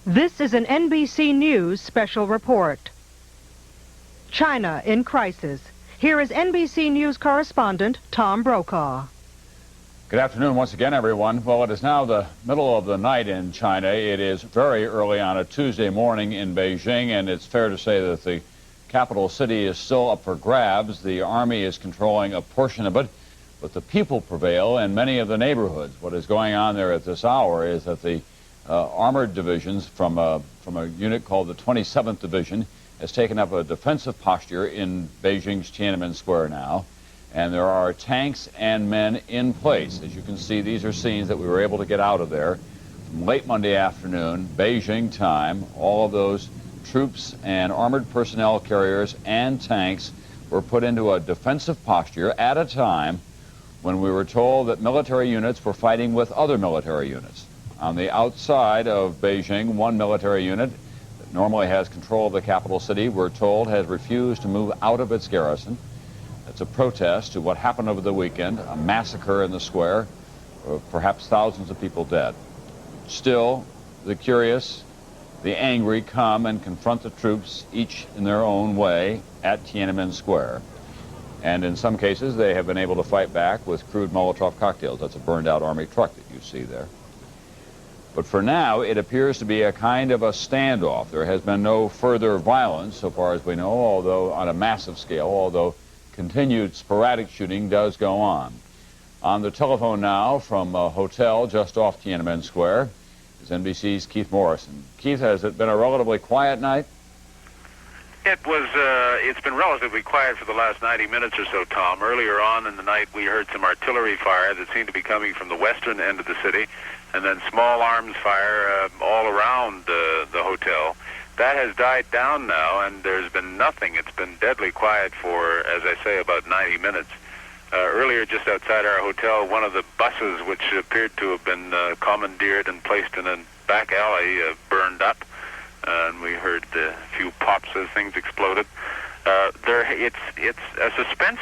This is an NBC News special report. China in crisis. Here is NBC News correspondent Tom Brokaw. Good afternoon once again, everyone. Well, it is now the middle of the night in China. It is very early on a Tuesday morning in Beijing, and it's fair to say that the capital city is still up for grabs. The army is controlling a portion of it, but the people prevail in many of the neighborhoods. What is going on there at this hour is that the armored divisions from a unit called the 27th Division has taken up a defensive posture in Beijing's Tiananmen Square now. And there are tanks and men in place. As you can see, these are scenes that we were able to get out of there from late Monday afternoon, Beijing time. All of those troops and armored personnel carriers and tanks were put into a defensive posture at a time when we were told that military units were fighting with other military units. On the outside of Beijing, one military unit that normally has control of the capital city, we're told, has refused to move out of its garrison. It's a protest to what happened over the weekend, a massacre in the square, perhaps thousands of people dead. Still, the curious, the angry come and confront the troops, each in their own way, at Tiananmen Square. And in some cases, they have been able to fight back with crude Molotov cocktails. That's a burned-out army truck that you see there. But for now, it appears to be a kind of a standoff. There has been no further violence, so far as we know, although on a massive scale, although continued sporadic shooting does go on. On the telephone now from a hotel just off Tiananmen Square is NBC's Keith Morrison. Keith, has it been a relatively quiet night? It's been relatively quiet for the last 90 minutes or so, Tom. Earlier on in the night, we heard some artillery fire that seemed to be coming from the western end of the city, and then small arms fire all around the hotel. That has died down now, and there's been nothing. It's been deadly quiet for, as I say, about 90 minutes. Earlier, just outside our hotel, one of the buses, which appeared to have been commandeered and placed in a back alley, burned up, and we heard a few pops as things exploded. It's a suspenseful